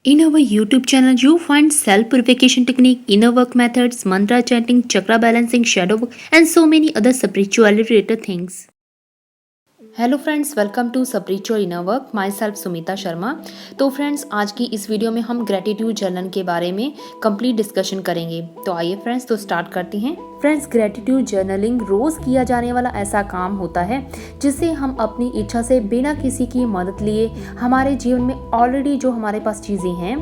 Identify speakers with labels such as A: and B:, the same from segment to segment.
A: In our YouTube channel, you find self-purification technique, inner work methods, mantra chanting, chakra balancing, shadow work, and so many other spirituality related things. Hello friends, welcome to spiritual inner work. My self Sumita Sharma. तो friends, आज की इस video में हम gratitude journal के बारे में complete discussion करेंगे। तो आइए फ्रेंड्स, तो स्टार्ट करते हैं। फ्रेंड्स, ग्रेटिट्यूड जर्नलिंग रोज़ किया जाने वाला ऐसा काम होता है जिससे हम अपनी इच्छा से बिना किसी की मदद लिए हमारे जीवन में ऑलरेडी जो हमारे पास चीज़ें हैं,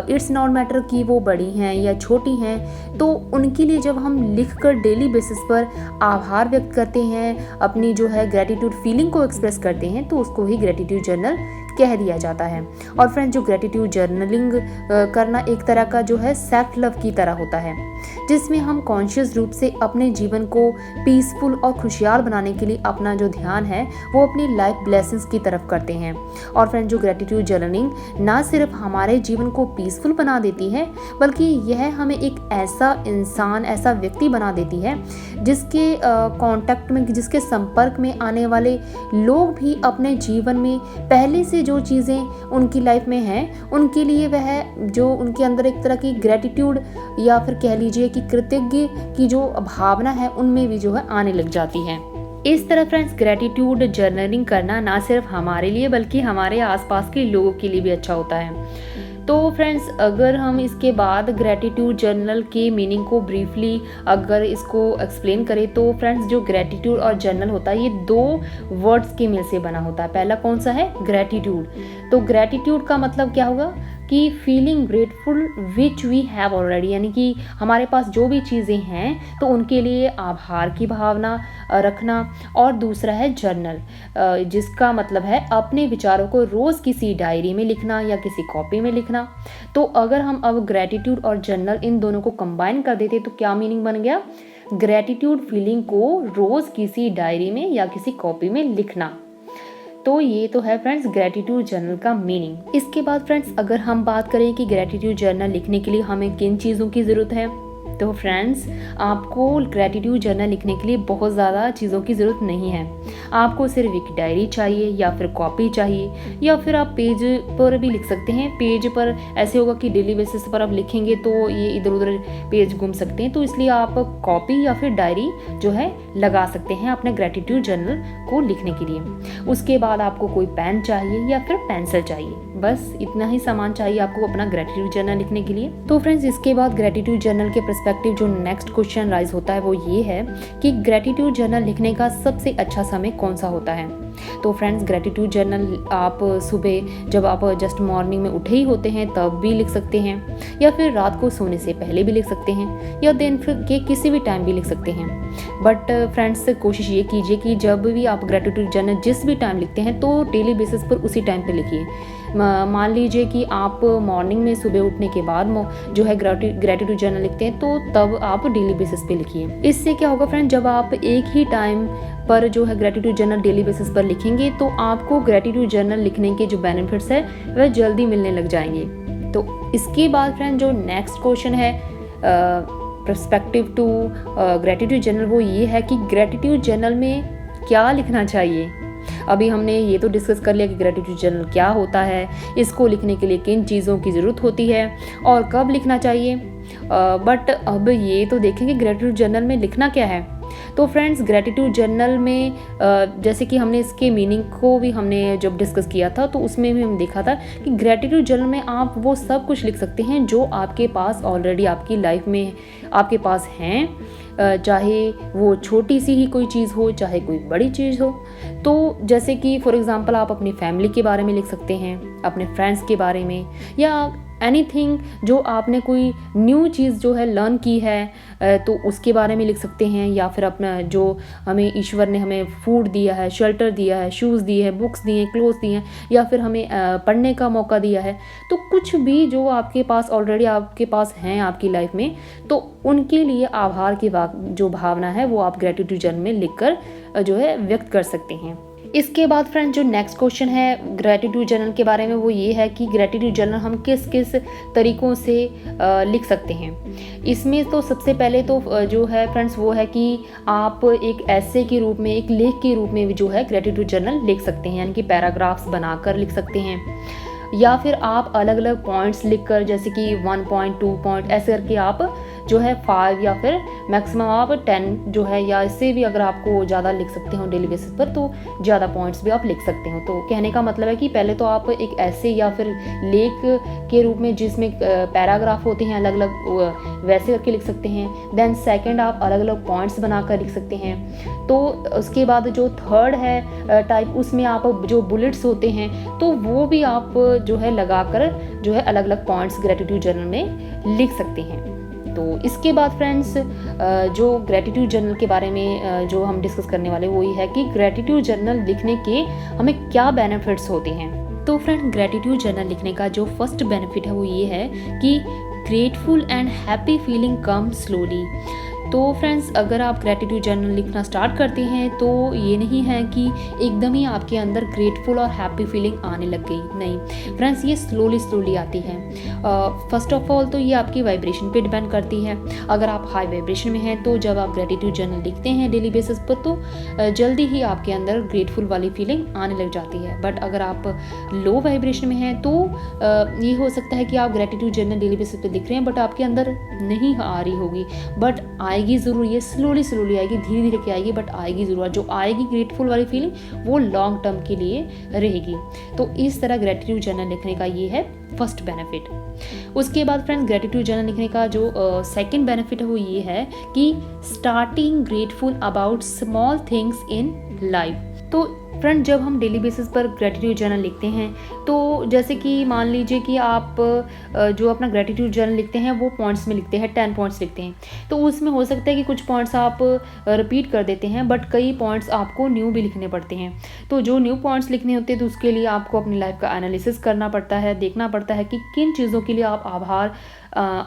A: इट्स नॉट मैटर कि वो बड़ी हैं या छोटी हैं, तो उनके लिए जब हम लिख कर डेली बेसिस पर आभार व्यक्त करते हैं, अपनी जो है ग्रेटिट्यूड फीलिंग को एक्सप्रेस करते हैं, तो उसको ही ग्रेटिट्यूड जर्नल कह दिया जाता है। और फ्रेंड्स, जो ग्रेटिट्यूड जर्नलिंग करना एक तरह का जो है सेल्फ लव की तरह होता है, जिसमें हम कॉन्शियस रूप से अपने जीवन को पीसफुल और खुशहाल बनाने के लिए अपना जो ध्यान है वो अपनी लाइफ ब्लेसिंग्स की तरफ करते हैं। और फ्रेंड्स, जो ग्रेटिट्यूड जर्नलिंग ना सिर्फ हमारे जीवन को पीसफुल बना देती है, बल्कि यह हमें एक ऐसा इंसान, ऐसा व्यक्ति बना देती है जिसके कांटेक्ट में, जिसके संपर्क में आने वाले लोग भी अपने जीवन में पहले से जो चीज़ें उनकी लाइफ में हैं, उनके लिए वह जो उनके अंदर एक तरह की ग्रेटिट्यूड या फिर कह लीजिए कि कृतज्ञ की जो भावना है उनमें भी जो है आने लग जाती है। इस तरह फ्रेंड्स, ग्रेटिट्यूड जर्नलिंग करना ना सिर्फ हमारे लिए बल्कि हमारे आसपास के लोगों के लिए भी अच्छा होता है। तो फ्रेंड्स, अगर हम इसके बाद ग्रेटिट्यूड जर्नल के मीनिंग को ब्रीफली अगर इसको एक्सप्लेन करें, तो फ्रेंड्स, जो ग्रेटिट्यूड और जर्नल होता है ये दो वर्ड्स के मिल से बना होता है। पहला कौन सा है? ग्रेटिट्यूड। तो ग्रेटिट्यूड का मतलब क्या होगा कि feeling grateful which we have already, यानी कि हमारे पास जो भी चीज़ें हैं तो उनके लिए आभार की भावना रखना। और दूसरा है जर्नल, जिसका मतलब है अपने विचारों को रोज़ किसी डायरी में लिखना या किसी कॉपी में लिखना। तो अगर हम अब ग्रेटिट्यूड और जर्नल इन दोनों को कंबाइन कर देते तो क्या मीनिंग बन गया? ग्रेटिट्यूड फीलिंग को रोज़ किसी डायरी में या किसी कॉपी में लिखना। तो ये तो है फ्रेंड्स ग्रेटिट्यूड जर्नल का मीनिंग। इसके बाद फ्रेंड्स, अगर हम बात करें कि ग्रेटिट्यूड जर्नल लिखने के लिए हमें किन चीज़ों की ज़रूरत है, तो फ्रेंड्स, आपको ग्रेटिट्यूड जर्नल लिखने के लिए बहुत ज़्यादा चीज़ों की ज़रूरत नहीं है। आपको सिर्फ एक डायरी चाहिए या फिर कॉपी चाहिए, या फिर आप पेज पर भी लिख सकते हैं। पेज पर ऐसे होगा कि डेली बेसिस पर आप लिखेंगे तो ये इधर उधर पेज घूम सकते हैं, तो इसलिए आप कॉपी या फिर डायरी जो है लगा सकते हैं अपने ग्रेटिट्यूड जर्नल को लिखने के लिए। उसके बाद आपको कोई पेन चाहिए या फिर पेंसिल चाहिए, बस इतना ही सामान चाहिए आपको अपना ग्रेटिट्यूड जर्नल लिखने के लिए। तो फ्रेंड्स, इसके बाद ग्रेटिट्यूड जर्नल के पर्सपेक्टिव जो नेक्स्ट क्वेश्चन राइज होता है वो ये है कि ग्रेटिट्यूड जर्नल लिखने का सबसे अच्छा समय कौन सा होता है। तो फ्रेंड्स, ग्रेटिट्यूड जर्नल आप सुबह जब आप जस्ट मॉर्निंग में उठे ही होते हैं तब भी लिख सकते हैं, या फिर रात को सोने से पहले भी लिख सकते हैं, या दिन के किसी भी टाइम भी लिख सकते हैं। बट फ्रेंड्स, कोशिश ये कीजिए कि जब भी आप ग्रेटिट्यूड जर्नल जिस भी टाइम लिखते हैं तो डेली बेसिस पर उसी टाइम पे लिखिए। मान लीजिए कि आप मॉर्निंग में सुबह उठने के बाद जो है ग्रेटिट्यूड जर्नल लिखते हैं, तो तब आप डेली बेसिस पे लिखिए। इससे क्या होगा फ्रेंड, जब आप एक ही टाइम पर जो है ग्रेटिट्यूड जर्नल डेली बेसिस पर लिखेंगे तो आपको ग्रेटिट्यूड जर्नल लिखने के जो बेनिफिट्स है वह जल्दी मिलने लग जाएंगे। तो इसके बाद फ्रेंड, जो नेक्स्ट क्वेश्चन है पर्सपेक्टिव टू ग्रेटिट्यूड जर्नल, वो ये है कि ग्रेटिट्यूड जर्नल में क्या लिखना चाहिए। अभी हमने ये तो डिस्कस कर लिया कि ग्रेटिट्यूड जर्नल क्या होता है, इसको लिखने के लिए किन चीज़ों की ज़रूरत होती है और कब लिखना चाहिए। बट अब ये तो देखें कि ग्रेटिट्यूड जर्नल में लिखना क्या है। तो फ्रेंड्स, ग्रेटिट्यूड जर्नल में जैसे कि हमने इसके मीनिंग को भी हमने जब डिस्कस किया था तो उसमें भी हम देखा था कि ग्रेटिट्यूड जर्नल में आप वो सब कुछ लिख सकते हैं जो आपके पास ऑलरेडी आपकी लाइफ में आपके पास हैं, चाहे वो छोटी सी ही कोई चीज़ हो चाहे कोई बड़ी चीज़ हो। तो जैसे कि फॉर एग्जांपल आप अपनी फैमिली के बारे में लिख सकते हैं, अपने फ्रेंड्स के बारे में, या एनीथिंग जो आपने कोई न्यू चीज़ जो है लर्न की है तो उसके बारे में लिख सकते हैं, या फिर अपना जो हमें ईश्वर ने हमें फूड दिया है, शेल्टर दिया है, शूज़ दिए हैं, बुक्स दिए हैं, क्लोथ्स दिए हैं, या फिर हमें पढ़ने का मौका दिया है। तो कुछ भी जो आपके पास ऑलरेडी आपके पास हैं आपकी लाइफ में, तो उनके लिए आभार की जो भावना है वो आप ग्रेटिट्यूड जर्नल में लिखकर जो है व्यक्त कर सकते हैं। इसके बाद फ्रेंड, जो नेक्स्ट क्वेश्चन है ग्रेटिट्यूड जर्नल के बारे में वो ये है कि ग्रेटिट्यूड जर्नल हम किस किस तरीक़ों से लिख सकते हैं। इसमें तो सबसे पहले तो जो है फ्रेंड्स वो है कि आप एक ऐसे के रूप में, एक लेख के रूप में भी जो है ग्रेटिट्यूड जर्नल लिख सकते हैं, यानी कि पैराग्राफ्स बनाकर लिख सकते हैं। या फिर आप अलग अलग पॉइंट्स लिखकर, जैसे कि 1 पॉइंट 2 पॉइंट ऐसे करके आप जो है 5 या फिर मैक्सिमम आप 10 जो है, या इससे भी अगर आपको ज़्यादा लिख सकते हो डेली बेसिस पर तो ज़्यादा पॉइंट्स भी आप लिख सकते हो। तो कहने का मतलब है कि पहले तो आप एक ऐसे या फिर लेख के रूप में जिसमें पैराग्राफ होते हैं अलग अलग, वैसे करके लिख सकते हैं। देन सेकंड आप अलग अलग पॉइंट्स बनाकर लिख सकते हैं। तो उसके बाद जो थर्ड है टाइप, उसमें आप जो बुलेट्स होते हैं तो वो भी आप जो है लगाकर जो है अलग अलग पॉइंट्स ग्रेटिट्यूड जर्नल में लिख सकते हैं। तो इसके बाद फ्रेंड्स जो ग्रेटिट्यूड जर्नल के बारे में जो हम डिस्कस करने वाले वो ये है कि ग्रेटिट्यूड जर्नल लिखने के हमें क्या बेनिफिट्स होते हैं। तो फ्रेंड, ग्रेटिट्यूड जर्नल लिखने का जो फर्स्ट बेनिफिट है वो ये है कि grateful and happy feeling come slowly. तो फ्रेंड्स, अगर आप ग्रेटिट्यूड जर्नल लिखना स्टार्ट करते हैं तो ये नहीं है कि एकदम ही आपके अंदर ग्रेटफुल और हैप्पी फीलिंग आने लग गई, नहीं फ्रेंड्स, ये स्लोली आती है। फर्स्ट ऑफ ऑल तो ये आपकी वाइब्रेशन पे डिपेंड करती है। अगर आप हाई वाइब्रेशन में हैं तो जब आप ग्रेटिट्यूड जर्नल लिखते हैं डेली बेसिस पर तो जल्दी ही आपके अंदर ग्रेटफुल वाली फीलिंग आने लग जाती है। बट अगर आप लो वाइब्रेशन में हैं तो ये हो सकता है कि आप ग्रेटिट्यूड जर्नल डेली बेसिस पर लिख रहे हैं बट आपके अंदर नहीं आ रही होगी, बट आएगी ज़रूर, ये स्लोली आएगी, धीरे धीरे के आएगी बट आएगी ज़रूर। जो आएगी ग्रेटफुल वाली फीलिंग वो लॉन्ग टर्म के लिए रहेगी। तो इस तरह ग्रेटिट्यूड जर्नल लिखने का ये है फर्स्ट बेनिफिट। उसके बाद फ्रेंड्स, ग्रेटिट्यूड जर्नल लिखने का जो सेकंड बेनिफिट है वो ये है कि starting grateful about small things in life. तो फ्रेंड, जब हम डेली बेसिस पर ग्रेटिट्यूड जर्नल लिखते हैं तो जैसे कि मान लीजिए कि आप जो अपना ग्रेटिट्यूड जर्नल लिखते हैं वो पॉइंट्स में लिखते हैं, 10 पॉइंट्स लिखते हैं। तो उसमें हो सकता है कि कुछ पॉइंट्स आप रिपीट कर देते हैं बट कई पॉइंट्स आपको न्यू भी लिखने पड़ते हैं। तो जो न्यू पॉइंट्स लिखने होते हैं तो उसके लिए आपको अपनी लाइफ का एनालिसिस करना पड़ता है, देखना पड़ता है कि किन चीज़ों के लिए आप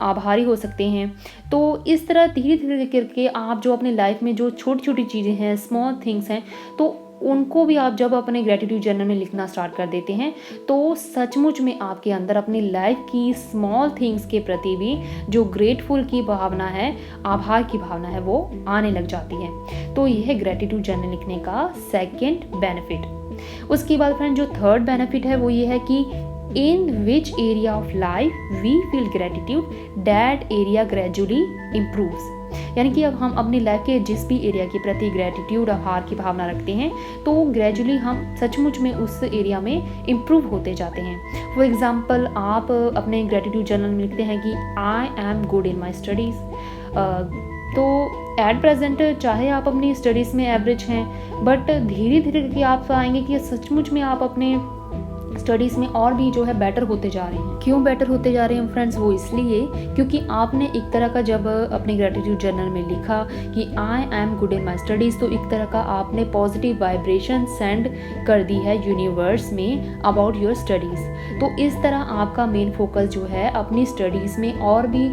A: आभारी हो सकते हैं। तो इस तरह धीरे धीरे करके आप जो अपनी लाइफ में जो छोटी छोटी चीज़ें हैं, स्मॉल थिंग्स हैं, तो उनको भी आप जब अपने ग्रेटिट्यूड जर्नल में लिखना स्टार्ट कर देते हैं तो सचमुच में आपके अंदर अपनी लाइफ की स्मॉल थिंग्स के प्रति भी जो ग्रेटफुल की भावना है, आभार की भावना है, वो आने लग जाती है। तो यह है ग्रेटिट्यूड जर्नल लिखने का सेकंड बेनिफिट। उसके बाद फ्रेंड, जो थर्ड बेनिफिट है वो ये है कि in which area of life we feel gratitude that area gradually improves. यानी कि अब हम अपनी लाइफ के जिस भी एरिया के प्रति ग्रेटिट्यूड, आभार की भावना रखते हैं तो ग्रेजुअली हम सचमुच में उस एरिया में इम्प्रूव होते जाते हैं। फॉर एग्जाम्पल, आप अपने ग्रेटिट्यूड जर्नल में लिखते हैं कि I am good in my studies. तो एट प्रेजेंट चाहे आप अपनी स्टडीज़ में एवरेज हैं बट धीरे धीरे करके आप पाएंगे कि सचमुच में आप अपने स्टडीज़ में और भी जो है बेटर होते जा रहे हैं। क्यों बेटर होते जा रहे हैं फ्रेंड्स? वो इसलिए क्योंकि आपने एक तरह का जब अपने ग्रेटिट्यूड जर्नल में लिखा कि I am good in my studies, तो एक तरह का आपने पॉजिटिव वाइब्रेशन सेंड कर दी है यूनिवर्स में अबाउट योर स्टडीज़। तो इस तरह आपका मेन फोकस जो है अपनी स्टडीज़ में और भी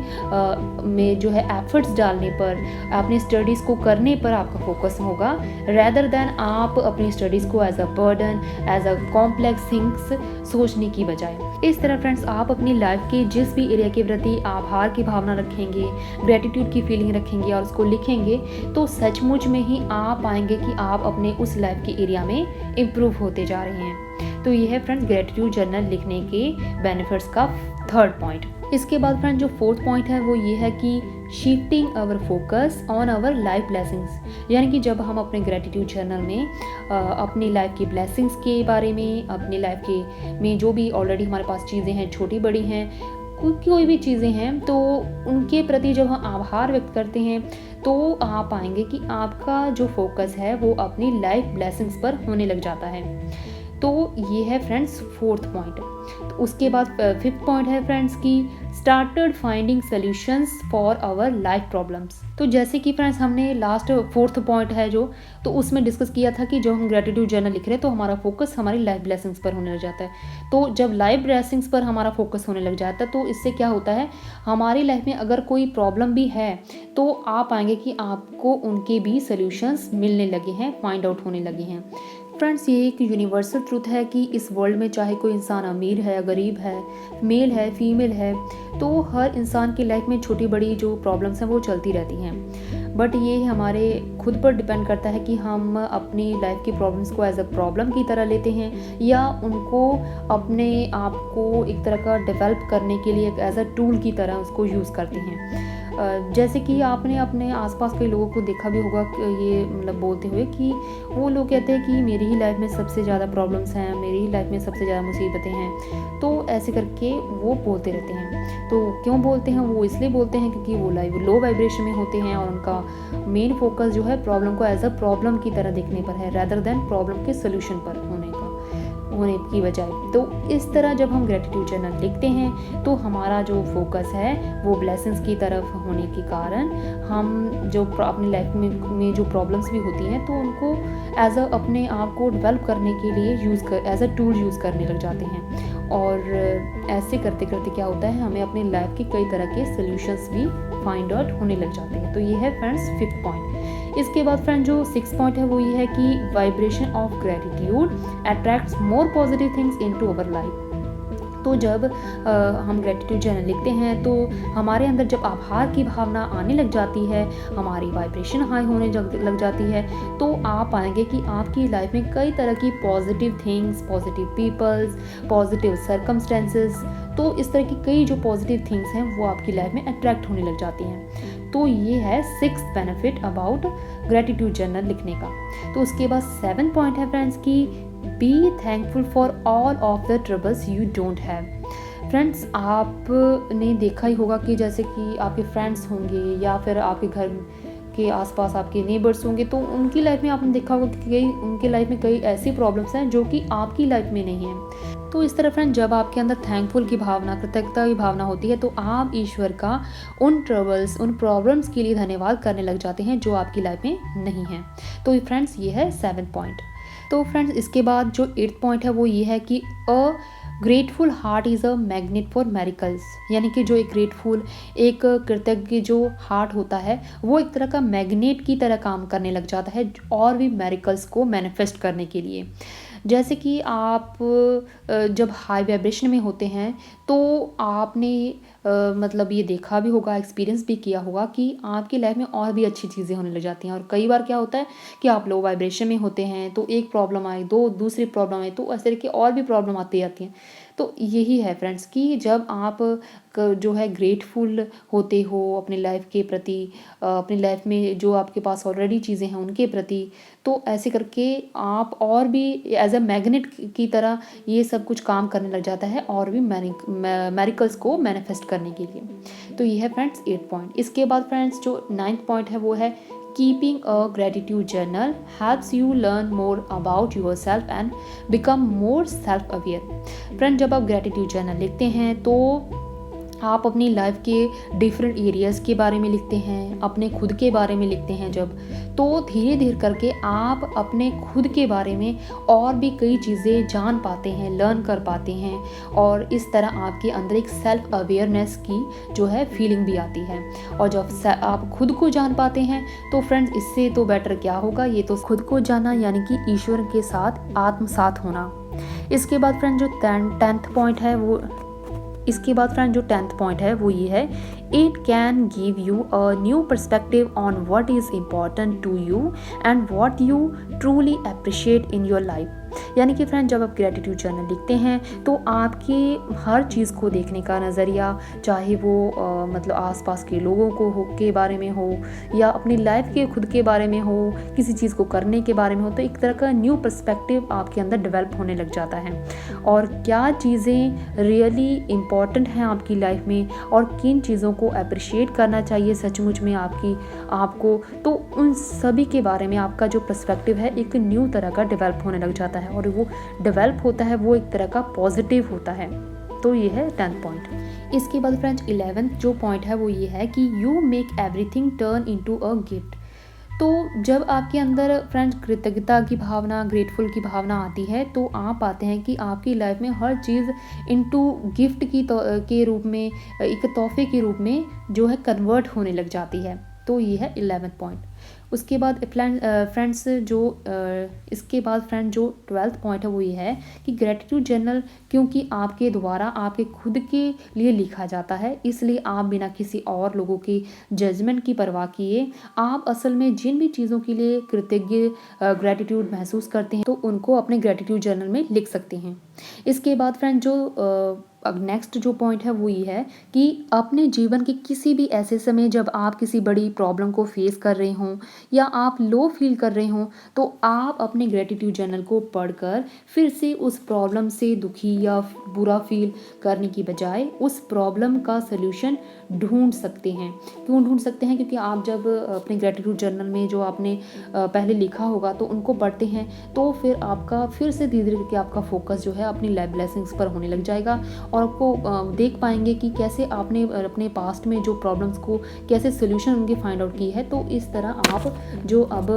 A: में जो है एफर्ट्स डालने पर, अपनी स्टडीज़ को करने पर आपका फोकस होगा, रेदर देन आप अपनी स्टडीज़ को as a burden, as a complex things सोचने की बजाय। इस तरह फ्रेंड्स, आप अपनी लाइफ के जिस भी एरिया के प्रति आभार की भावना रखेंगे, ग्रेटिट्यूड की फीलिंग रखेंगे और उसको लिखेंगे तो सचमुच में ही आप पाएंगे कि आप अपने उस लाइफ के एरिया में इम्प्रूव होते जा रहे हैं। तो ये है फ्रेंड्स ग्रेटिट्यूड जर्नल लिखने के बेनिफिट्स का थर्ड पॉइंट। इसके बाद फ्रेंड, जो फोर्थ पॉइंट है वो ये है कि shifting our focus on our life blessings. यानी कि जब हम अपने ग्रेटिट्यूड जर्नल में अपनी लाइफ की ब्लेसिंग्स के बारे में, अपनी लाइफ के में जो भी ऑलरेडी हमारे पास चीज़ें हैं, छोटी बड़ी हैं, कोई भी चीज़ें हैं, तो उनके प्रति जब हम आभार व्यक्त करते हैं तो आप पाएंगे कि आपका जो फोकस है वो अपनी लाइफ ब्लेसिंग्स पर होने लग जाता है। तो ये है फ्रेंड्स फोर्थ पॉइंट। तो उसके बाद फिफ्थ पॉइंट है फ्रेंड्स की started finding solutions for our life problems. तो जैसे कि फ्रेंड्स हमने लास्ट फोर्थ पॉइंट है जो, तो उसमें डिस्कस किया था कि जब हम ग्रेटिट्यूड जर्नल लिख रहे हैं तो हमारा फोकस हमारी लाइफ ब्लेसिंग्स पर होने लग जाता है। तो जब लाइफ ब्लेसिंग्स पर हमारा फोकस होने लग जाता है तो इससे क्या होता है, हमारी लाइफ में अगर कोई प्रॉब्लम भी है तो आप पाएंगे कि आपको उनके भी सॉल्यूशंस मिलने लगे हैं, फाइंड आउट होने लगे हैं। फ्रेंड्स ये एक यूनिवर्सल ट्रूथ है कि इस वर्ल्ड में चाहे कोई इंसान अमीर है, गरीब है, मेल है, फीमेल है, तो हर इंसान की लाइफ में छोटी बड़ी जो प्रॉब्लम्स हैं वो चलती रहती हैं। बट ये हमारे खुद पर डिपेंड करता है कि हम अपनी लाइफ की प्रॉब्लम्स को एज अ प्रॉब्लम की तरह लेते हैं या उनको अपने आप को एक तरह का डेवलप करने के लिए एज अ टूल की तरह उसको यूज़ करते हैं। जैसे कि आपने अपने आसपास के लोगों को देखा भी होगा कि ये मतलब बोलते हुए कि वो लोग कहते हैं कि मेरी ही लाइफ में सबसे ज़्यादा प्रॉब्लम्स हैं, मेरी ही लाइफ में सबसे ज़्यादा मुसीबतें हैं, तो ऐसे करके वो बोलते रहते हैं। तो क्यों बोलते हैं? वो इसलिए बोलते हैं क्योंकि वो लो वाइब्रेशन में होते हैं और उनका मेन फोकस जो है प्रॉब्लम को एज अ प्रॉब्लम की तरह देखने पर है रादर देन प्रॉब्लम के सोल्यूशन पर होने की बजाय। तो इस तरह जब हम ग्रेटिट्यूड जर्नल लिखते हैं तो हमारा जो फोकस है वो ब्लेसिंग्स की तरफ होने के कारण हम जो अपनी लाइफ में जो प्रॉब्लम्स भी होती हैं तो उनको एज अ अपने आप को डेवलप करने के लिए एज अ टूल यूज़ करने लग जाते हैं। और ऐसे करते करते क्या होता है, हमें अपनी लाइफ के कई तरह के सोल्यूशंस भी फाइंड आउट होने लग जाते हैं। तो ये है फ्रेंड्स 5th पॉइंट। इसके बाद फ्रेंड जो 6th पॉइंट है वो ये है कि vibration of gratitude attracts more positive things into our life. तो जब हम ग्रेटिट्यूड जर्नल लिखते हैं तो हमारे अंदर जब आभार की भावना आने लग जाती है, हमारी वाइब्रेशन हाई होने लग जाती है, तो आप पाएंगे कि आपकी लाइफ में कई तरह की positive things, positive peoples, positive circumstances, तो इस तरह की कई जो पॉजिटिव थिंग्स हैं वो आपकी लाइफ में अट्रैक्ट होने लग जाती हैं। तो ये है 6th benefit about gratitude journal लिखने का। तो उसके बाद 7th पॉइंट है फ्रेंड्स की be thankful for all of the troubles you don't have. Friends आपने देखा ही होगा कि जैसे कि आपके फ्रेंड्स होंगे या फिर आपके घर के आसपास आपके नेबर्स होंगे, तो उनकी लाइफ में आपने देखा होगा कि उनके लाइफ में कई ऐसी प्रॉब्लम्स हैं जो कि आपकी लाइफ में नहीं हैं। तो इस तरह फ्रेंड जब आपके अंदर थैंकफुल की भावना, कृतज्ञता की भावना होती है तो आप ईश्वर का उन ट्रबल्स, उन प्रॉब्लम्स के लिए धन्यवाद करने लग जाते हैं जो आपकी लाइफ में नहीं है। तो फ्रेंड्स ये है 7th पॉइंट। तो फ्रेंड्स इसके बाद जो 8th पॉइंट है वो ये है कि अ grateful heart is a magnet for miracles. यानी कि जो एक ग्रेटफुल, एक कृतज्ञ जो हार्ट होता है वो एक तरह का मैग्नेट की तरह काम करने लग जाता है और भी मेरिकल्स को मैनिफेस्ट करने के लिए। जैसे कि आप जब हाई वाइब्रेशन में होते हैं तो आपने मतलब ये देखा भी होगा, एक्सपीरियंस भी किया होगा कि आपकी लाइफ में और भी अच्छी चीज़ें होने लग जाती हैं। और कई बार क्या होता है कि आप लो वाइब्रेशन में होते हैं तो एक प्रॉब्लम आए, दूसरी प्रॉब्लम आए, तो ऐसे करके और भी प्रॉब्लम आती जाती हैं। तो यही है फ्रेंड्स कि जब आप जो है ग्रेटफुल होते हो अपनी लाइफ के प्रति, अपनी लाइफ में जो आपके पास ऑलरेडी चीज़ें हैं उनके प्रति, तो ऐसे करके आप और भी एज अ मैग्नेट की तरह ये सब कुछ काम करने लग जाता है और भी मेरिकल्स को मैनिफेस्ट करने के लिए। तो ये है फ्रेंड्स 8th पॉइंट। इसके बाद फ्रेंड्स जो 9th पॉइंट है वो है keeping a gratitude journal helps you learn more about your self and become more self aware. Friend जब आप ग्रेटिट्यूड जर्नल लिखते हैं तो आप अपनी लाइफ के डिफरेंट एरियाज़ के बारे में लिखते हैं, अपने खुद के बारे में लिखते हैं जब, तो धीरे धीरे करके आप अपने खुद के बारे में और भी कई चीज़ें जान पाते हैं, लर्न कर पाते हैं और इस तरह आपके अंदर एक सेल्फ अवेयरनेस की जो है फीलिंग भी आती है। और जब आप खुद को जान पाते हैं तो फ्रेंड्स इससे तो बेटर क्या होगा, ये तो खुद को जाना यानी कि ईश्वर के साथ आत्मसात होना। इसके बाद फ्रेंड जो 10th पॉइंट है वो ये है it can give you a new perspective on what is important to you and what you truly appreciate in your life. यानी कि फ्रेंड जब आप ग्रेटिट्यूड जर्नल लिखते हैं तो आपके हर चीज़ को देखने का नज़रिया, चाहे वो मतलब आसपास के लोगों के बारे में हो या अपनी लाइफ के खुद के बारे में हो, किसी चीज़ को करने के बारे में हो, तो एक तरह का न्यू पर्सपेक्टिव आपके अंदर डेवलप होने लग जाता है। और क्या चीज़ें रियली इम्पॉर्टेंट हैं आपकी लाइफ में और किन चीज़ों को अप्रिशिएट करना चाहिए सचमुच में आपको, तो उन सभी के बारे में आपका जो पर्सपेक्टिव है एक न्यू तरह का डेवलप होने लग जाता है और वो डेवलप होता है वो एक तरह का पॉजिटिव होता है। तो ये है 10th पॉइंट। इसके बाद फ्रेंड्स 11th जो पॉइंट है वो ये है कि you make everything turn into a gift. तो जब आपके अंदर फ्रेंड्स कृतज्ञता की भावना, ग्रेटफुल की भावना आती है तो आप पाते हैं कि आपकी लाइफ में हर चीज़ इनटू गिफ्ट के रूप में, एक तोहफे के रूप में जो है कन्वर्ट होने लग जाती है। तो ये है 11th पॉइंट। उसके बाद फ्रेंड्स इसके बाद फ्रेंड जो 12th पॉइंट है वो ये है कि ग्रेटिट्यूड जर्नल क्योंकि आपके द्वारा आपके खुद के लिए लिखा जाता है, इसलिए आप बिना किसी और लोगों की जजमेंट की परवाह किए आप असल में जिन भी चीज़ों के लिए कृतज्ञ ग्रेटिट्यूड महसूस करते हैं तो उनको अपने ग्रेटिट्यूड जर्नल में लिख सकते हैं। इसके बाद फ्रेंड जो अब नेक्स्ट जो पॉइंट है वो ये है कि अपने जीवन के किसी भी ऐसे समय जब आप किसी बड़ी प्रॉब्लम को फेस कर रहे हों या आप लो फील कर रहे हों तो आप अपने ग्रेटिट्यूड जर्नल को पढ़कर फिर से उस प्रॉब्लम से दुखी या बुरा फील करने की बजाय उस प्रॉब्लम का सल्यूशन ढूंढ सकते हैं। क्यों ढूंढ सकते हैं? क्योंकि आप जब अपने ग्रेटिट्यूड जर्नल में जो आपने पहले लिखा होगा तो उनको पढ़ते हैं तो फिर आपका फिर से धीरे धीरे करके आपका फोकस जो है अपनी लाइफ ब्लेसिंग्स पर होने लग जाएगा और आपको देख पाएंगे कि कैसे आपने अपने पास्ट में जो प्रॉब्लम्स को कैसे सोल्यूशन उनके फाइंड आउट की है। तो इस तरह आप जो अब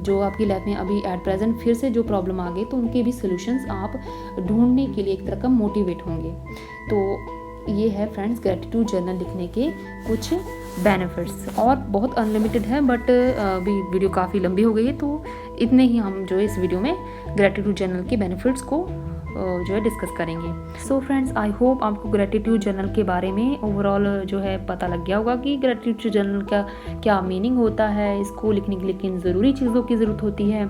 A: जो आपकी लाइफ में अभी एट प्रेजेंट फिर से जो प्रॉब्लम आ गए तो उनके भी सोल्यूशंस आप ढूंढने के लिए एक तरह का मोटिवेट होंगे। तो ये है फ्रेंड्स ग्रेटिट्यूड जर्नल लिखने के कुछ बेनिफिट्स, और बहुत अनलिमिटेड है बट अभी वीडियो काफ़ी लंबी हो गई है तो इतने ही हम जो है इस वीडियो में ग्रेटिट्यूड जर्नल के बेनिफिट्स को जो है डिस्कस करेंगे। सो फ्रेंड्स आई होप आपको ग्रेटिट्यूड जर्नल के बारे में ओवरऑल जो है पता लग गया होगा कि ग्रेटिट्यूड जर्नल का क्या मीनिंग होता है, इसको लिखने के लिए किन ज़रूरी चीज़ों की ज़रूरत होती है,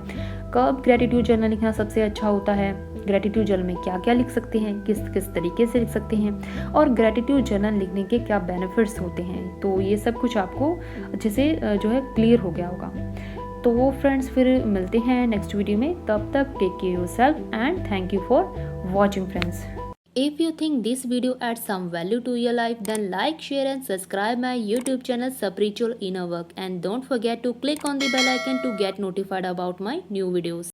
A: कब ग्रेटिट्यूड जर्नल लिखना सबसे अच्छा होता है, ग्रेटिट्यूड जर्नल में क्या क्या लिख सकते हैं, किस किस तरीके से लिख सकते हैं, और ग्रेटिट्यूड जर्नल लिखने के क्या बेनिफिट्स होते हैं। तो ये सब कुछ आपको अच्छे से जो है क्लियर हो गया होगा। तो फ्रेंड्स फिर मिलते हैं नेक्स्ट वीडियो में, तब तक take care yourself and thank you for watching friends. If you think this video adds some value to your life, then like, share and subscribe my YouTube channel Spiritual Inner Work, and don't forget to click on the bell icon to get notified about my new videos.